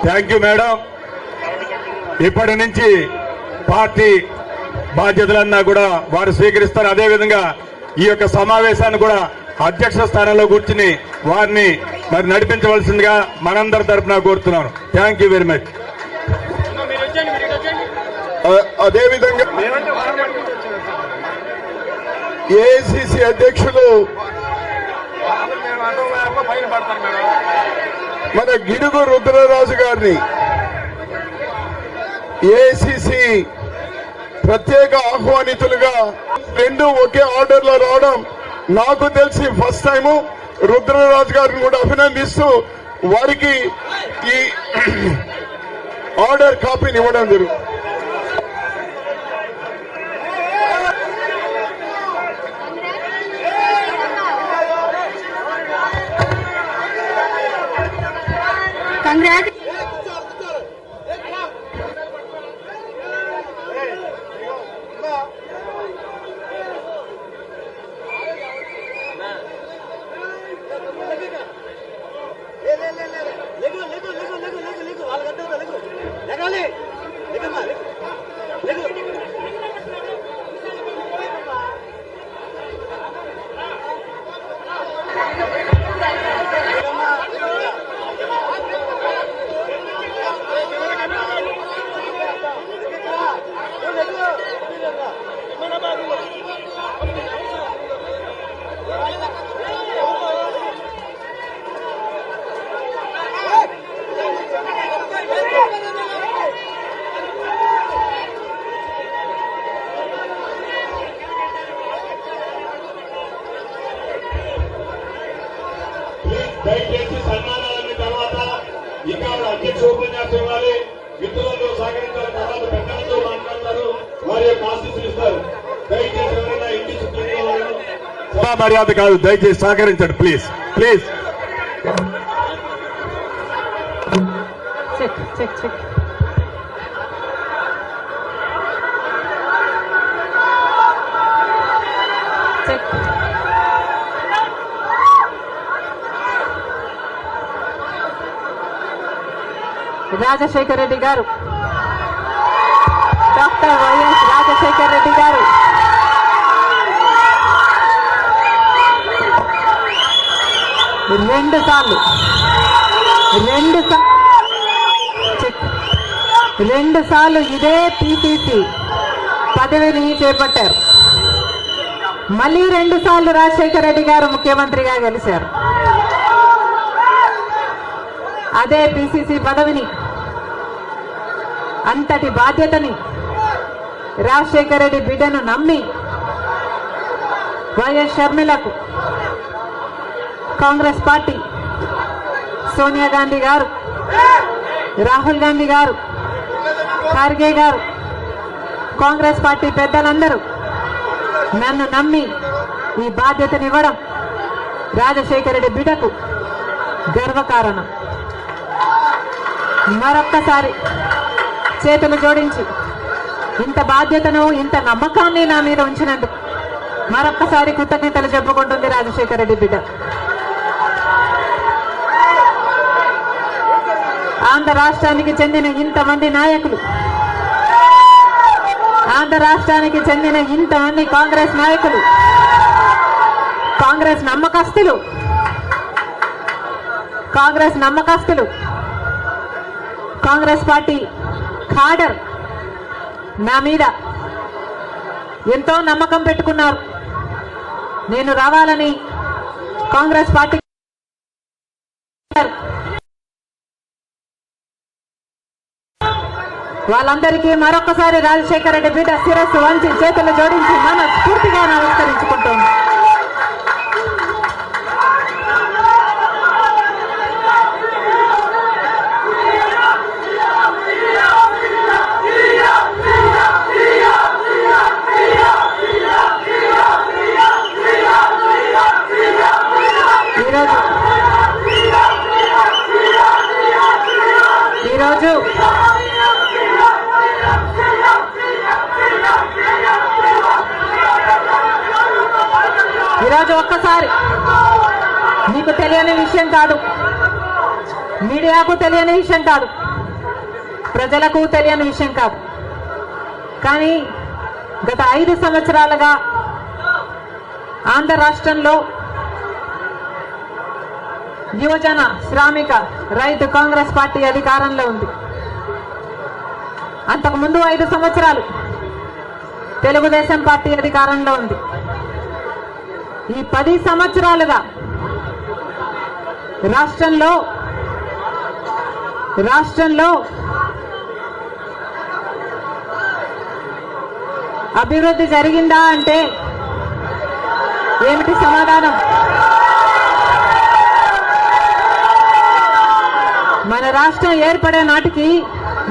Thank you madam. ఇప్పటి నుంచి party బాధ్యతలన్నా కూడా వారు స్వీకరిస్తారు. అదేవిధంగా ఈ యొక్క సమావేశాన్ని కూడా అధ్యక్ష స్థానంలో కూర్చుని వారిని మరి నడిపించవలసిందిగా మనందరి తరఫున కోరుతున్నాను. Thank you very much. అదేవిధంగా ఏఐసిసి అధ్యక్షులు మన గిడుగు రుద్రరాజు గారిని ఏఐసిసి ప్రత్యేక ఆహ్వానితులుగా రెండు ఒకే ఆర్డర్ లో రావడం నాకు తెలిసి ఫస్ట్ టైము. రుద్రరాజు గారిని కూడా అభినందిస్తూ వారికి ఈ ఆర్డర్ కాపీని ఇవ్వడం జరుగుతుంది. దయచేసి సన్మానాలన్న తర్వాత ఇంకా అధ్యక్ష ఉపన్యాసం ఇవ్వాలి. మిత్రులతో సహకరించాలి. తర్వాత పెద్దలతో మాట్లాడతారు. వారి యొక్క ఆశీస్సులు ఇస్తారు. దయచేసి ఎవరైనా ఇంటి సభా మర్యాద కాదు, దయచేసి సహకరించండి ప్లీజ్ ప్లీజ్. రాజశేఖర రెడ్డి గారు, డాక్టర్ వైఎస్ రాజశేఖర రెడ్డి గారు రెండు సార్లు ఇదే పిసిసి పదవిని చేపట్టారు. మళ్ళీ 2 సార్లు రాజశేఖర రెడ్డి గారు ముఖ్యమంత్రిగా గెలిచారు. అదే పిసిసి పదవిని, అంతటి బాధ్యతని రాజశేఖర రెడ్డి బిడ్డను నమ్మి వైఎస్ షర్మిలకు కాంగ్రెస్ పార్టీ, సోనియా గాంధీ గారు, రాహుల్ గాంధీ గారు, ఖార్గే గారు, కాంగ్రెస్ పార్టీ పెద్దలందరూ నన్ను నమ్మి ఈ బాధ్యతనివ్వడం రాజశేఖర రెడ్డి బిడ్డకు గర్వకారణం. మరొక్కసారి చేతులు జోడించి ఇంత బాధ్యతను, ఇంత నమ్మకాన్ని నా మీద ఉంచినందుకు మరొక్కసారి కృతజ్ఞతలు చెప్పుకుంటుంది రాజశేఖర రెడ్డి బిడ్డ. ఆంధ్ర రాష్ట్రానికి చెందిన ఇంతమంది నాయకులు, ఆంధ్ర రాష్ట్రానికి చెందిన ఇంతమంది కాంగ్రెస్ నాయకులు, కాంగ్రెస్ నమ్మకస్తులు, కాంగ్రెస్ పార్టీ ఖాడర్ నా మీద ఎంతో నమ్మకం పెట్టుకున్నారు. నేను రావాలని కాంగ్రెస్ పార్టీ వాళ్ళందరికీ మరొకసారి రాజశేఖర రెడ్డి బిడ్డ శిరస్సు వంచి చేతులు జోడించి మనస్ఫూర్తిగా నమస్కరించుకుంటోంది. ఈరోజు ఒక్కసారి మీకు తెలియని విషయం కాదు, మీడియాకు తెలియని విషయం కాదు, ప్రజలకు తెలియని విషయం కాదు. కానీ గత 5 సంవత్సరాలుగా ఆంధ్ర రాష్ట్రంలో యువజన శ్రామిక రైతు కాంగ్రెస్ పార్టీ అధికారంలో ఉంది. అంతకుముందు 5 సంవత్సరాలు తెలుగుదేశం పార్టీ అధికారంలో ఉంది. ఈ 10 సంవత్సరాలుగా రాష్ట్రంలో అభివృద్ధి జరిగిందా అంటే ఏమిటి సమాధానం? మన రాష్ట్రం ఏర్పడే నాటికి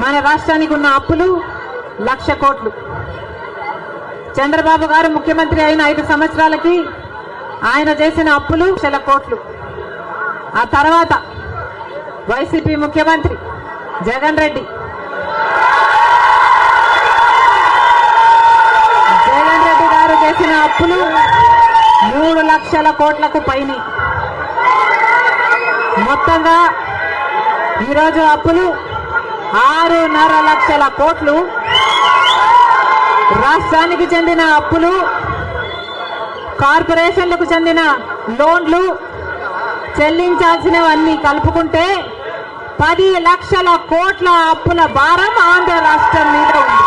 మన రాష్ట్రానికి ఉన్న అప్పులు 1,00,000 కోట్లు. చంద్రబాబు గారు ముఖ్యమంత్రి అయిన 5 సంవత్సరాలకి ఆయన చేసిన అప్పులు 1,00,000 కోట్లు. ఆ తర్వాత వైసీపీ ముఖ్యమంత్రి జగన్ రెడ్డి గారు చేసిన అప్పులు 3,00,000 కోట్లకు పైన. మొత్తంగా ఈరోజు అప్పులు 6.5 లక్షల కోట్లు. రాష్ట్రానికి చెందిన అప్పులు, కార్పొరేషన్లకు చెందిన లోన్లు చెల్లించాల్సినవన్నీ కలుపుకుంటే 10 లక్షల కోట్ల అప్పుల భారం ఆంధ్ర రాష్ట్రం మీద ఉంది.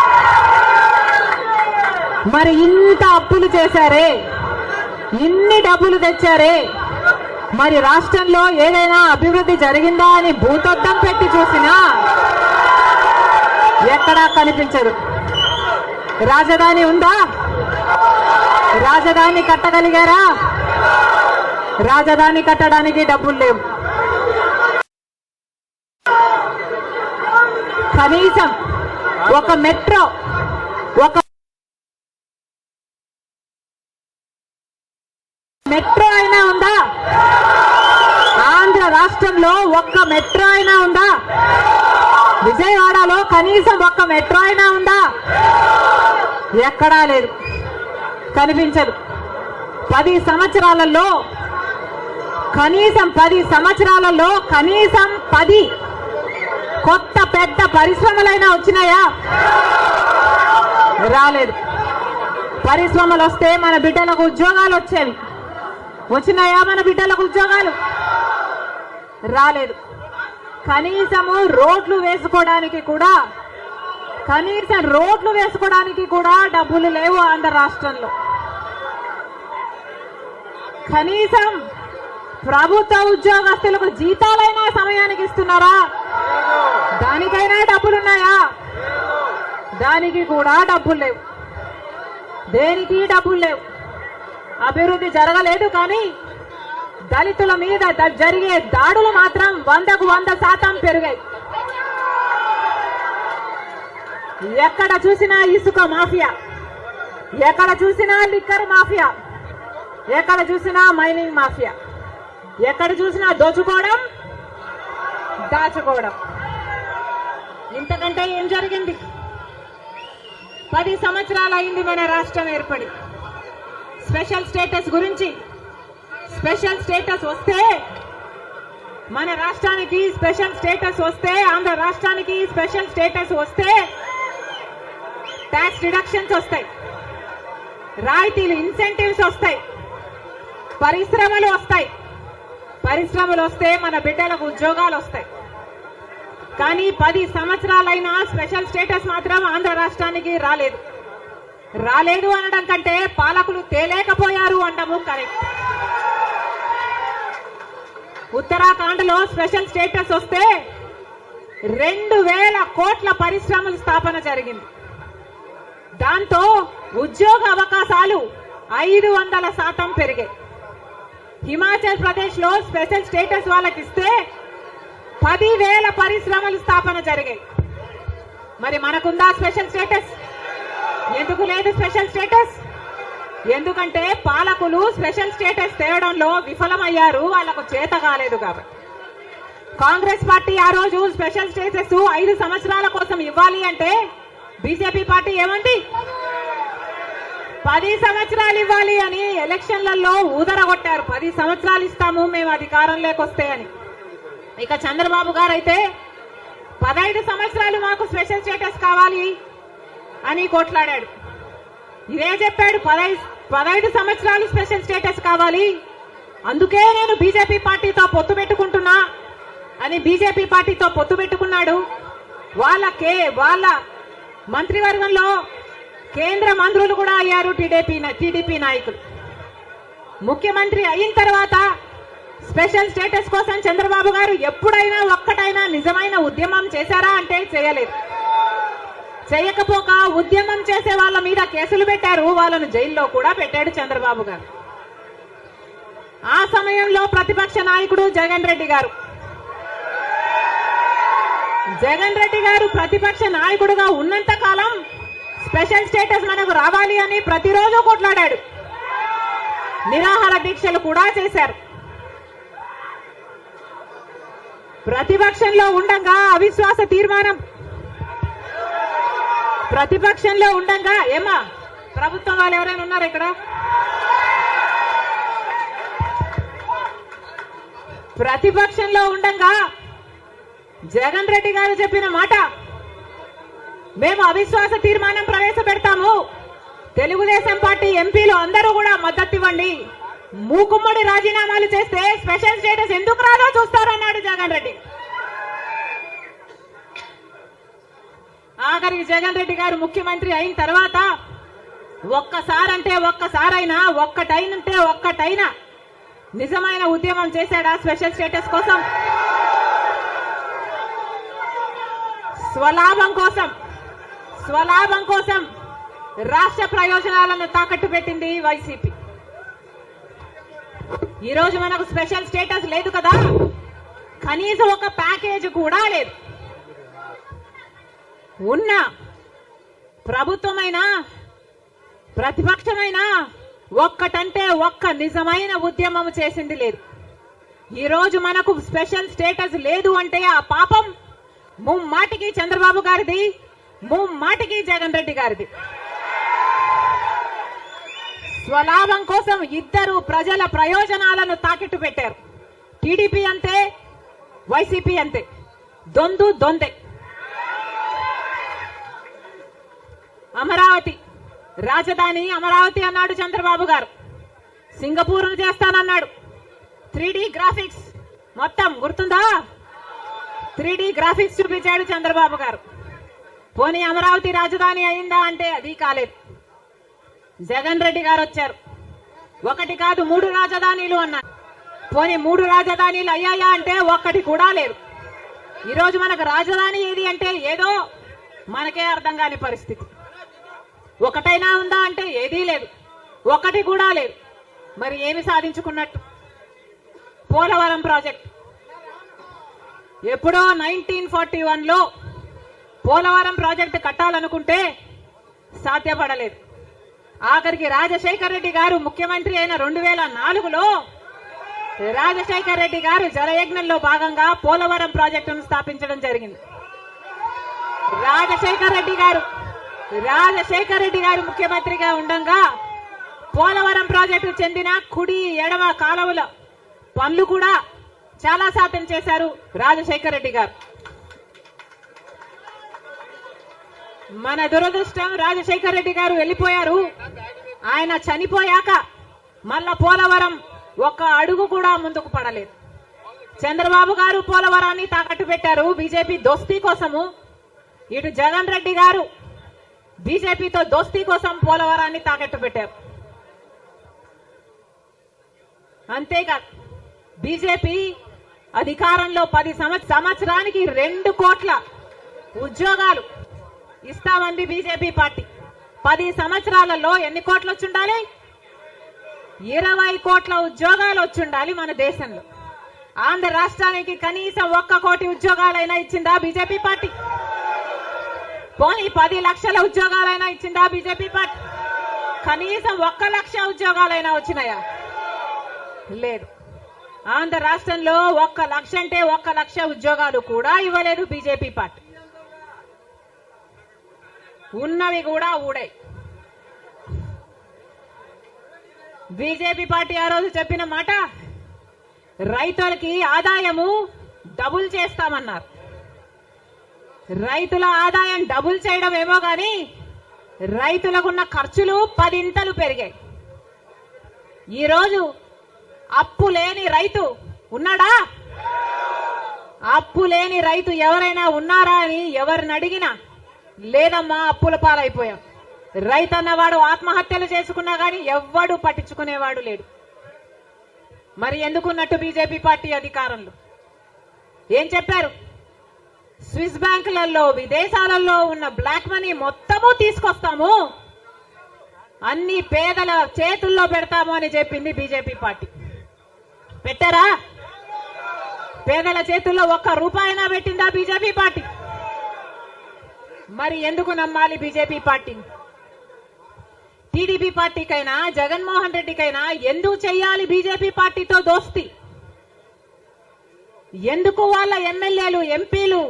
మరి ఇంత అప్పులు చేశారే, ఇన్ని డబ్బులు తెచ్చారే, మరి రాష్ట్రంలో ఏదైనా అభివృద్ధి జరిగిందా అని భూతద్దం పెట్టి చూసినా ఎక్కడా కనిపించదు. రాజధాని ఉందా? రాజధాని కట్టగలిగారా? రాజధాని కట్టడానికి డబ్బులు లేవు. కనీసం ఒక మెట్రో అయినా ఉందా? ఆంధ్ర రాష్ట్రంలో ఒక్క మెట్రో అయినా ఉందా? విజయవాడలో కనీసం ఒక్క మెట్రో అయినా ఉందా? ఎక్కడా లేదు, కనిపించదు. 10 సంవత్సరాలలో కనీసం 10 కొత్త పెద్ద పరిశ్రమలైనా వచ్చినాయా? రాలేదు. పరిశ్రమలు వస్తే మన బిడ్డలకు ఉద్యోగాలు వచ్చేవి. వచ్చినాయా మన బిడ్డలకు ఉద్యోగాలు? రాలేదు. కనీసం రోడ్లు వేసుకోవడానికి కూడా డబ్బులు లేవు ఆంధ్ర రాష్ట్రంలో. కనీసం ప్రభుత్వ ఉద్యోగస్తులకు జీతాలైనా సమయానికి ఇస్తున్నారా? దానికైనా డబ్బులున్నాయా? దానికి కూడా డబ్బులు లేవు. దేనికి డబ్బులు లేవు. అభివృద్ధి జరగలేదు. కానీ దళితుల మీద జరిగే దాడులు మాత్రం 100కు 100% పెరిగాయి. ఎక్కడ చూసినా ఇసుక మాఫియా, ఎక్కడ చూసినా లిక్కర్ మాఫియా, ఎక్కడ చూసినా మైనింగ్ మాఫియా, ఎక్కడ చూసినా దోచుకోవడం, దాచుకోవడం. ఇంతకంటే ఏం జరిగింది? 10 సంవత్సరాలు అయింది మన రాష్ట్రం ఏర్పడి. స్పెషల్ స్టేటస్ గురించి, స్పెషల్ స్టేటస్ వస్తే మన రాష్ట్రానికి స్పెషల్ స్టేటస్ వస్తే, ఆంధ్ర రాష్ట్రానికి స్పెషల్ స్టేటస్ వస్తే ట్యాక్స్ డిడక్షన్స్ వస్తాయి, రాయితీలు, ఇన్సెంటివ్స్ వస్తాయి, పరిశ్రమలు వస్తాయి. పరిశ్రమలు వస్తే మన బిడ్డలకు ఉద్యోగాలు వస్తాయి. కానీ 10 సంవత్సరాలైనా స్పెషల్ స్టేటస్ మాత్రం ఆంధ్ర రాష్ట్రానికి రాలేదు. రాలేదు అనడం కంటే పాలకులు తేలేకపోయారు అంటాము కరెక్ట్. ఉత్తరాఖండ్ లో స్పెషల్ స్టేటస్ వస్తే 2,000 కోట్ల పరిశ్రమల స్థాపన జరిగింది. దాంతో ఉద్యోగ అవకాశాలు 500% పెరిగాయి. హిమాచల్ ప్రదేశ్ లో స్పెషల్ స్టేటస్ వాళ్ళకి ఇస్తే 10,000 పరిశ్రమల స్థాపన జరిగాయి. మరి మనకుందా స్పెషల్ స్టేటస్? ఎందుకు లేదు స్పెషల్ స్టేటస్? ఎందుకంటే పాలకులు స్పెషల్ స్టేటస్ తేవడంలో విఫలమయ్యారు, వాళ్లకు చేత కాలేదు. కాబట్టి కాంగ్రెస్ పార్టీ ఆ రోజు స్పెషల్ స్టేటస్ 5 సంవత్సరాల కోసం ఇవ్వాలి అంటే బీజేపీ పార్టీ ఏమంది? 10 సంవత్సరాలు ఇవ్వాలి అని ఎలక్షన్లలో ఊదరగొట్టారు. 10 సంవత్సరాలు ఇస్తాము మేము అధికారంలోకి వస్తే అని. ఇక చంద్రబాబు గారు అయితే 15 సంవత్సరాలు మాకు స్పెషల్ స్టేటస్ కావాలి అని కొట్లాడాడు. ఇదే చెప్పాడు, 15 సంవత్సరాలు స్పెషల్ స్టేటస్ కావాలి, అందుకే నేను బీజేపీ పార్టీతో పొత్తు పెట్టుకుంటున్నా అని బీజేపీ పార్టీతో పొత్తు పెట్టుకున్నాడు. వాళ్ళ మంత్రివర్గంలో కేంద్ర మంత్రులు కూడా అయ్యారు టీడీపీ నాయకులు. ముఖ్యమంత్రి అయిన తర్వాత స్పెషల్ స్టేటస్ కోసం చంద్రబాబు గారు ఎప్పుడైనా ఒక్కటైనా నిజమైన ఉద్యమం చేశారా అంటే చేయలేదు. చేయకపోక ఉద్యమం చేసే వాళ్ళ మీద కేసులు పెట్టారు, వాళ్ళను జైల్లో కూడా పెట్టాడు చంద్రబాబు గారు. ఆ సమయంలో ప్రతిపక్ష నాయకుడు జగన్ రెడ్డి గారు ప్రతిపక్ష నాయకుడుగా ఉన్నంత కాలం స్పెషల్ స్టేటస్ మనకు రావాలి అని ప్రతిరోజు కొట్లాడాడు. నిరాహార దీక్షలు కూడా చేశారు. ప్రతిపక్షంలో ఉండగా అవిశ్వాస తీర్మానం ఏమా ప్రభుత్వం వాళ్ళు ఎవరైనా ఉన్నారు ఇక్కడ? ప్రతిపక్షంలో ఉండగా జగన్ రెడ్డి గారు చెప్పిన మాట, మేము అవిశ్వాస తీర్మానం ప్రవేశపెడతాము, తెలుగుదేశం పార్టీ ఎంపీలు అందరూ కూడా మద్దతు ఇవ్వండి, మూకుమ్మడి రాజీనామాలు చేస్తే స్పెషల్ స్టేటస్ ఎందుకు రాదో చూస్తారన్నాడు జగన్ రెడ్డి. ఆఖరికి జగన్ రెడ్డి గారు ముఖ్యమంత్రి అయిన తర్వాత ఒక్కటైనా నిజమైన ఉద్యమం చేశాడా స్పెషల్ స్టేటస్ కోసం? స్వలాభం కోసం రాష్ట్ర ప్రయోజనాలను తాకట్టు పెట్టింది వైసీపీ. ఈ రోజు మనకు స్పెషల్ స్టేటస్ లేదు కదా, కనీసం ఒక ప్యాకేజ్ కూడా లేదు. ఉన్న ప్రభుత్వమైనా ప్రతిపక్షమైనా ఒక్కటంటే ఒక్క నిజమైన ఉద్యమం చేసింది లేదు. ఈ రోజు మనకు స్పెషల్ స్టేటస్ లేదు అంటే ఆ పాపం ముమ్మాటికి చంద్రబాబు గారిది, ముమ్మాటికి జగన్ రెడ్డి గారిది. స్వలాభం కోసం ఇద్దరు ప్రజల ప్రయోజనాలను తాకట్టు పెట్టారు. టీడీపీ అంతే, వైసీపీ అంతే, దొందే. అమరావతి రాజధాని అమరావతి అన్నాడు చంద్రబాబు గారు, సింగపూర్ను చేస్తానన్నాడు. 3D గ్రాఫిక్స్ మొత్తం గుర్తుందా? 3D గ్రాఫిక్స్ చూపించాడు చంద్రబాబు గారు. పోనీ అమరావతి రాజధాని అయిందా అంటే అది కాలేదు. జగన్ రెడ్డి గారు వచ్చారు, 1 కాదు 3 రాజధానిలు అన్నారు. పోనీ 3 రాజధానిలు అయ్యాయా అంటే ఒక్కటి కూడా లేదు. ఈరోజు మనకు రాజధాని ఏది అంటే ఏదో మనకే అర్థం కాని పరిస్థితి. ఒకటైనా ఉందా అంటే ఏదీ లేదు, ఒకటి కూడా లేదు. మరి ఏమి సాధించుకున్నట్టు? పోలవరం ప్రాజెక్ట్ ఎప్పుడో 1941లో పోలవరం ప్రాజెక్టు కట్టాలనుకుంటే సాధ్యపడలేదు. ఆఖరికి రాజశేఖర్ రెడ్డి గారు ముఖ్యమంత్రి అయిన 2004లో రాజశేఖర్ రెడ్డి గారు జలయజ్ఞంలో భాగంగా పోలవరం ప్రాజెక్టును స్థాపించడం జరిగింది. రాజశేఖర్ రెడ్డి గారు ముఖ్యమంత్రిగా ఉండగా పోలవరం ప్రాజెక్టు చెందిన కుడి ఎడమ కాలువల పనులు కూడా చాలా శాతం చేశారు రాజశేఖర్ రెడ్డి గారు. మన దురదృష్టం రాజశేఖర్ రెడ్డి గారు వెళ్ళిపోయారు. ఆయన చనిపోయాక మళ్ళా పోలవరం ఒక్క అడుగు కూడా ముందుకు పడలేదు. చంద్రబాబు గారు పోలవరాన్ని తాకట్టు పెట్టారు బీజేపీ దోస్తీ కోసము. ఇటు జగన్ రెడ్డి గారు బీజేపీతో దోస్తీ కోసం పోలవరాన్ని తాకట్టు పెట్టారు. అంతేకాదు బీజేపీ అధికారంలో 10 సంవత్సరానికి 2 కోట్ల ఉద్యోగాలు ఇస్తామంది బీజేపీ పార్టీ. 10 సంవత్సరాలలో ఎన్ని కోట్లు వచ్చుండాలి? 20 కోట్ల ఉద్యోగాలు వచ్చుండాలి మన దేశంలో. ఆంధ్ర రాష్ట్రానికి కనీసం 1 కోటి ఉద్యోగాలైనా ఇచ్చిందా బీజేపీ పార్టీ? పోనీ 10 లక్షల ఉద్యోగాలైనా ఇచ్చిందా బీజేపీ పార్టీ? కనీసం 1 లక్ష ఉద్యోగాలైనా వచ్చినాయా? లేదు. ఆంధ్ర రాష్ట్రంలో 1 లక్ష అంటే 1 లక్ష ఉద్యోగాలు కూడా ఇవ్వలేదు బీజేపీ పార్టీ. ఉన్నవి కూడా ఊడాయి. బీజేపీ పార్టీ ఆ రోజు చెప్పిన మాట, రైతులకి ఆదాయము డబుల్ చేస్తామన్నారు. రైతుల ఆదాయం డబుల్ చేయడం ఏమో గాని రైతులకున్న ఖర్చులు 10 ఇంతలు పెరిగాయి. ఈరోజు అప్పు లేని రైతు ఉన్నాడా? అప్పు లేని రైతు ఎవరైనా ఉన్నారా అని ఎవరిని అడిగినా లేదమ్మా అప్పుల పాలైపోయాం. రైతన్నవాడు ఆత్మహత్యలు చేసుకున్నా గాని ఎవ్వడు పట్టించుకునేవాడు లేడు. మరి ఎందుకున్నట్టు బీజేపీ పార్టీ అధికారంలో ఏం చెప్పారు? స్విస్ బ్యాంకులలో విదేశాలలో ఉన్న బ్లాక్ మనీ మొత్తము తీసుకొస్తాము, అన్ని పేదల చేతుల్లో పెడతాము అని చెప్పింది బీజేపీ పార్టీ. పెట్టారా? పేదల చేతుల్లో ఒక్క రూపాయినా పెట్టిందా బీజేపీ పార్టీ? మరి ఎందుకు నమ్మాలి బీజేపీ పార్టీని? టీడీపీ పార్టీకైనా జగన్మోహన్ రెడ్డికైనా ఎందుకు చెయ్యాలి బీజేపీ పార్టీతో దోస్తి? ఎందుకు వాళ్ళ ఎమ్మెల్యేలు, ఎంపీలు,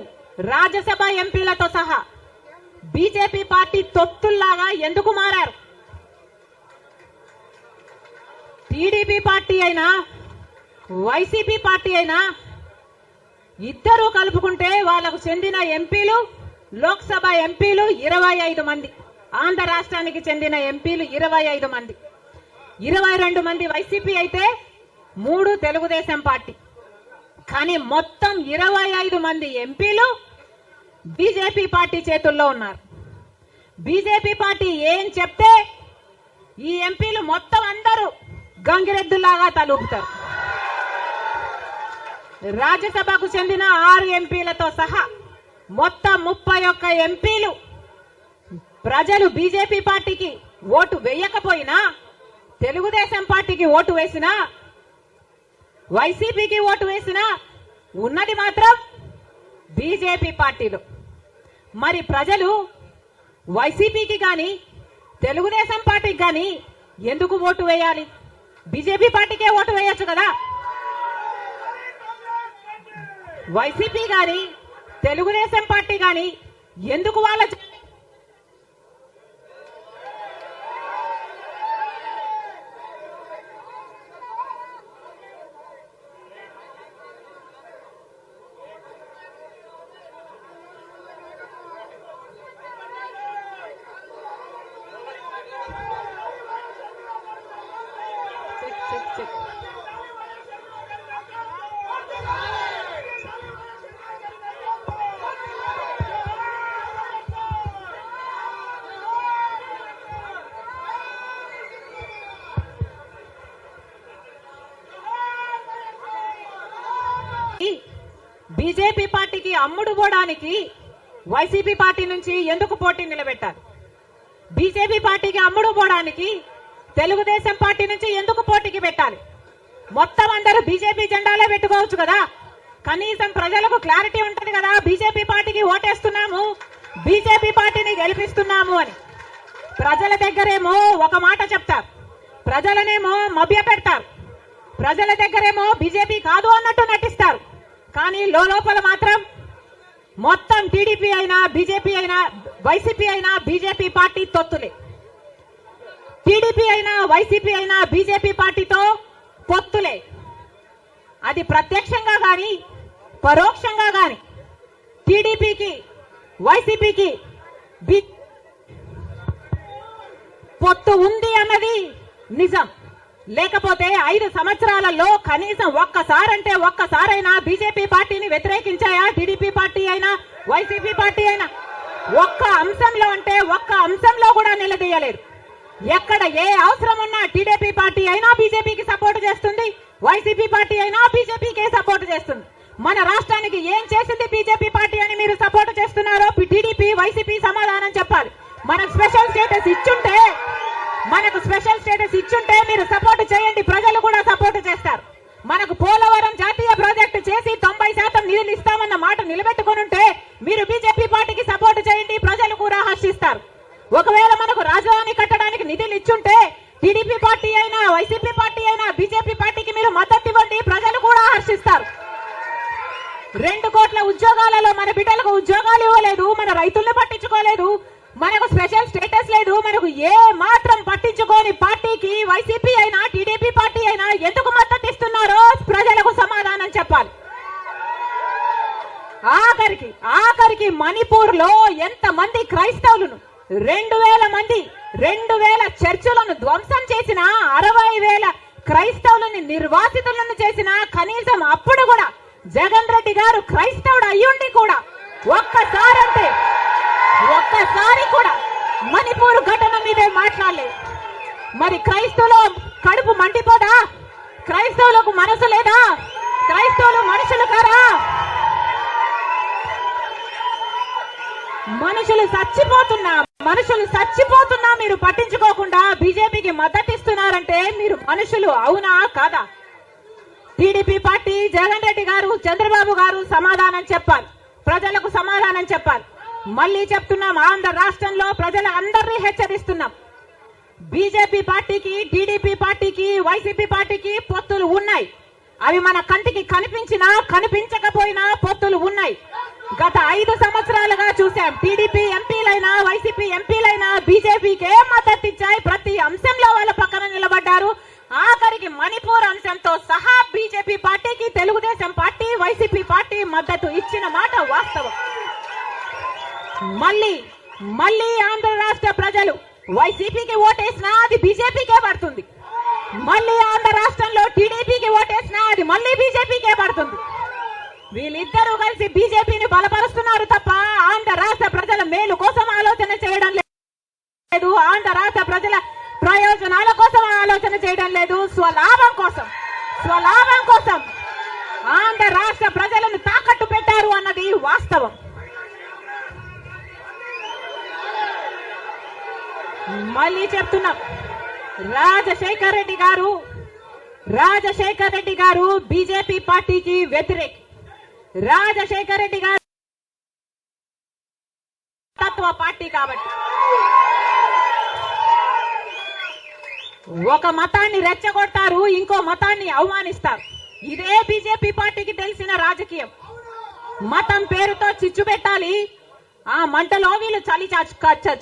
రాజ్యసభ ఎంపీలతో సహా బీజేపీ పార్టీ తొత్తుల్లాగా ఎందుకు మారారు? టీడీపీ పార్టీ అయినా వైసీపీ పార్టీ అయినా ఇద్దరు కలుపుకుంటే వాళ్లకు చెందిన ఎంపీలు, లోక్సభ ఎంపీలు 25 మంది, ఆంధ్ర రాష్ట్రానికి చెందిన ఎంపీలు 25 మంది, 22 మంది వైసీపీ అయితే 3 తెలుగుదేశం పార్టీ. కానీ మొత్తం 25 మంది ఎంపీలు బీజేపీ పార్టీ చేతుల్లో ఉన్నారు. బీజేపీ పార్టీ ఏం చెప్తే ఈ ఎంపీలు మొత్తం అందరూ గంగిరెద్దులాగా తలూపుతారు. రాజ్యసభకు చెందిన 6 ఎంపీలతో సహా మొత్తం 31 ఎంపీలు ప్రజలు బీజేపీ పార్టీకి ఓటు వేయకపోయినా, తెలుగుదేశం పార్టీకి ఓటు వేసినా, వైసీపీకి ఓటు వేసినా ఉన్నది మాత్రం బీజేపీ పార్టీలో. మరి ప్రజలు వైసీపీకి గాని తెలుగుదేశం పార్టీకి గాని ఎందుకు ఓటు వేయాలి? బీజేపీ పార్టీకే ఓటు వేయొచ్చు కదా. వైసీపీ గాని తెలుగుదేశం పార్టీ గాని ఎందుకు వాళ్ళ బీజేపీ పార్టీకి అమ్ముడు పోవడానికి వైసీపీ పార్టీ నుంచి ఎందుకు పోటీ నిలబెట్టారు? బీజేపీ పార్టీకి అమ్ముడు పోవడానికి తెలుగుదేశం పార్టీ నుంచి ఎందుకు పోటీకి పెట్టాలి? మొత్తం అందరూ బీజేపీ జెండాలే పెట్టుకోవచ్చు కదా. కనీసం ప్రజలకు క్లారిటీ ఉంటది కదా, బీజేపీ పార్టీకి ఓటేస్తున్నాము, బీజేపీ పార్టీని గెలిపిస్తున్నాము అని. ప్రజల దగ్గరేమో ఒక మాట చెప్తారు, ప్రజలనేమో మభ్య పెడతారు, ప్రజల దగ్గరేమో బీజేపీ కాదు అన్నట్టు నటిస్తారు. కానీ లోపల మాత్రం మొత్తం టీడీపీ అయినా బీజేపీ అయినా వైసీపీ అయినా బీజేపీ పార్టీ తొత్తులే. టీడీపీ అయినా వైసీపీ అయినా బీజేపీ పార్టీతో పొత్తులే. అది ప్రత్యక్షంగా గాని పరోక్షంగా గాని టీడీపీకి వైసీపీకి పొత్తు ఉంది అన్నది నిజం. లేకపోతే 5 సంవత్సరాలలో కనీసం ఒక్కసారైనా బీజేపీ పార్టీని వ్యతిరేకించాయా టీడీపీ పార్టీ అయినా వైసీపీ పార్టీ అయినా? ఒక్క అంశంలో అంటే ఒక్క అంశంలో కూడా నిలదీయలేరు. ఎక్కడ ఏ అవసరం ఉన్నా టీడీపీ పార్టీ అయినా బీజేపీకి సపోర్ట్ చేస్తుంది, వైసీపీ పార్టీ అయినా బీజేపీకే సపోర్ట్ చేస్తుంది. మన రాష్ట్రానికి ఏం చేసింది బీజేపీ పార్టీ అని మీరు సపోర్ట్ చేస్తున్నారో టీడీపీ వైసీపీ సమాధానం చెప్పాలి. మనకు స్పెషల్ స్టేటస్ ఇచ్చుంటే మీరు సపోర్ట్ చేయండి, ప్రజలు కూడా సపోర్ట్ చేస్తారు. మనకు పోలవరం జాతీయ ప్రాజెక్టు చేసి 90% నిధులు ఇస్తామన్న మాట నిలబెట్టుకుని ఉంటే మీరు బీజేపీ పార్టీకి సపోర్ట్ చేయండి, ప్రజలు కూడా హర్షిస్తారు. ఒకవేళ మనకు రాజధాని కట్టడానికి నిధులు ఇచ్చుంటే టీడీపీ పార్టీ అయినా వైసీపీ పార్టీ అయినా బీజేపీ పార్టీకి మీరు మద్దతు ఇవ్వండి, ప్రజలు కూడా హర్షిస్తారు. 2 కోట్ల ఉద్యోగాలలో మన బిడ్డలకు ఉద్యోగాలు ఇవ్వలేదు, మన రైతుల్ని పట్టించుకోలేదు, మనకు స్పెషల్ స్టేటస్ లేదు, మనకు ఏ మాత్రం పట్టించుకోని పార్టీకి వైసీపీ అయినా టీడీపీ పార్టీ అయినా ఎందుకు మద్దతు ఇస్తున్నారో ప్రజలకు సమాధానం చెప్పాలి. ఆఖరికి మణిపూర్ లో ఎంత మంది క్రైస్తవులను 2,000 చర్చిలను ధ్వంసం చేసిన 60,000 క్రైస్తవులని నిర్వాసితులను చేసిన కనీసం అప్పుడు కూడా జగన్ రెడ్డి గారు క్రైస్తవుడు అయ్యుండి కూడా ఒక్కసారి కూడా మణిపూర్ ఘటన మీదే మాట్లాడలేదు. మరి క్రైస్తవుల కడుపు మండిపోదా? క్రైస్తవులకు మనసు లేదా? క్రైస్తవులు మనుషులు కారా? మనుషులు చచ్చిపోతున్నా మీరు పట్టించుకోకుండా బీజేపీకి మద్దతు ఇస్తున్నారంటే మీరు మనుషులు అవునా కాదా? టీడీపీ పార్టీ, జగన్ రెడ్డి గారు, చంద్రబాబు గారు సమాధానం చెప్పాలి, ప్రజలకు సమాధానం చెప్పాలి. మళ్ళీ చెప్తున్నాం, ఆంధ్ర రాష్ట్రంలో ప్రజలందరినీ హెచ్చరిస్తున్నాం. బీజేపీ పార్టీకి, టీడీపీ పార్టీకి, వైసీపీ పార్టీకి పొత్తులు ఉన్నాయి. అవి మన కంటికి కనిపించినా కనిపించకపోయినా పొత్తులు ఉన్నాయి. గత 5 సంవత్సరాలుగా చూసాం. టీడీపీ ఎంపీలైనా, వైసీపీ ఎంపీలైనా బీజేపీకే మద్దతు ఇచ్చాయి. ప్రతి అంశంలో వాళ్ళ పక్కన నిలబడ్డారు. ఆఖరికి మణిపూర్ అంశంతో సహా బీజేపీ పార్టీకి తెలుగుదేశం పార్టీ, వైసీపీ పార్టీ మద్దతు ఇచ్చిన మాట వాస్తవం. మళ్ళీ ఆంధ్ర రాష్ట్ర ప్రజలు వైసీపీకి ఓటేసినా అది బీజేపీకే పడుతుంది. మళ్ళీ ఆంధ్ర రాష్ట్రంలో టీడీపీకి ఓటేసినా అది మళ్ళీ బీజేపీకే పడుతుంది. వీళ్ళిద్దరూ కలిసి బీజేపీని బలపరుస్తున్నారు తప్ప ఆంధ్ర రాష్ట్ర ప్రజల మేలు కోసం ఆలోచన చేయడం లేదు. ఆంధ్ర రాష్ట్ర ప్రజల ప్రయోజనాల కోసం ఆలోచన చేయడం లేదు. స్వలాభం కోసం ఆంధ్ర రాష్ట్ర ప్రజలను తాకట్టు పెట్టారు అన్నది వాస్తవం. మళ్ళీ చెప్తున్నాం, రాజశేఖర్ రెడ్డి గారు బీజేపీ పార్టీకి వ్యతిరేకి. రాజశేఖర్ రెడ్డి గారు తత్వ పార్టీ కాబట్టి ఒక మతాన్ని రెచ్చగొడతారు, ఇంకో మతాన్ని అవమానిస్తారు. ఇదే బీజేపీ పార్టీకి తెలిసిన రాజకీయం. మతం పేరుతో చిచ్చు పెట్టాలి, ఆ మంటలో వీళ్ళు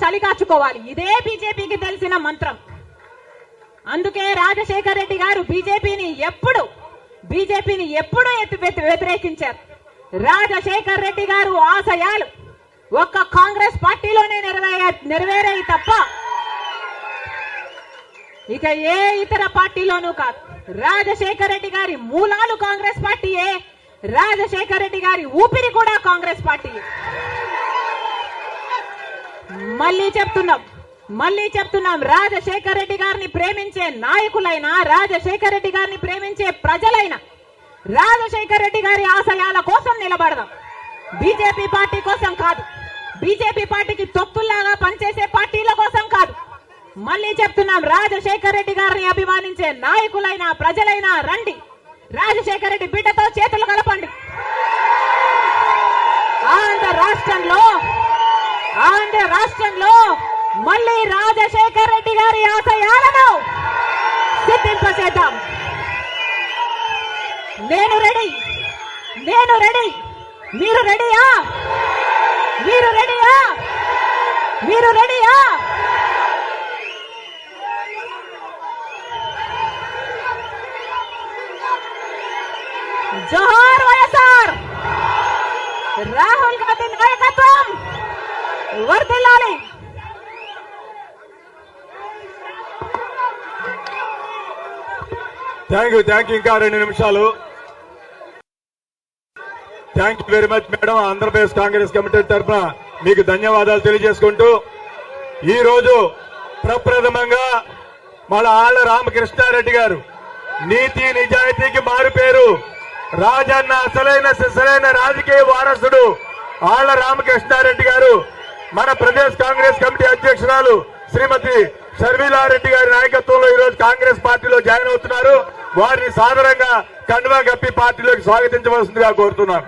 చలి కాచుకోవాలి. ఇదే బీజేపీకి తెలిసిన మంత్రం. అందుకే రాజశేఖర్ రెడ్డి గారు బీజేపీని ఎప్పుడు వ్యతిరేకించారు. రాజశేఖర్ రెడ్డి గారు ఆశయాలు ఒక్క కాంగ్రెస్ పార్టీలోనే నెరవేరాయి తప్ప ఇక ఏ ఇతర పార్టీలోనూ కాదు. రాజశేఖర్ రెడ్డి గారి మూలాలు కాంగ్రెస్ పార్టీయే, రాజశేఖర్ రెడ్డి గారి ఊపిరి కూడా కాంగ్రెస్ పార్టీయే. మళ్ళీ చెప్తున్నాం, రాజశేఖర్ రెడ్డి గారిని ప్రేమించే నాయకులైనా, రాజశేఖర్ రెడ్డి గారిని ప్రేమించే ప్రజలైనా రాజశేఖర్ రెడ్డి గారి ఆశయాల కోసం నిలబడదాం. బీజేపీ పార్టీ కోసం కాదు, బీజేపీ పార్టీకి తొత్తుల్లాగా పనిచేసే పార్టీల కోసం కాదు. మళ్ళీ చెప్తున్నాం, రాజశేఖర్ రెడ్డి గారిని అభిమానించే నాయకులైనా, ప్రజలైనా రండి, రాజశేఖర్ రెడ్డి బిడ్డతో చేతులు కలపండి. ఆంధ్ర రాష్ట్రంలో మళ్ళీ రాజశేఖర్ రెడ్డి గారి ఆశయాలను సిద్ధింపచేద్దాం. నేను రెడీ. మీరు రెడీయా? జోహార్ వైఎస్ఆర్. రాహుల్ గాంధీ నాయకత్వం వర్ధిల్లాలి. Thank you. ఇంకా 2 నిమిషాలు. Thank you very much madam. Andhra Pradesh Congress committee తరఫున మీకు ధన్యవాదాలు తెలియజేసుకుంటూ, ఈ రోజు ప్రప్రథమంగా మన ఆళ్ల రామకృష్ణారెడ్డి గారు నీతి నిజాయితీకి మారు పేరు, రాజన్న అసలైన రాజకీయ వారసుడు ఆళ్ల రామకృష్ణారెడ్డి గారు మన ప్రదేశ్ కాంగ్రెస్ కమిటీ అధ్యక్షురాలు శ్రీమతి షర్మిలారెడ్డి గారి నాయకత్వంలో ఈ రోజు కాంగ్రెస్ పార్టీలో జాయిన్ అవుతున్నారు. వారిని సాదరంగా కండువా కప్పి పార్టీలోకి స్వాగతించవలసిందిగా కోరుతున్నాను.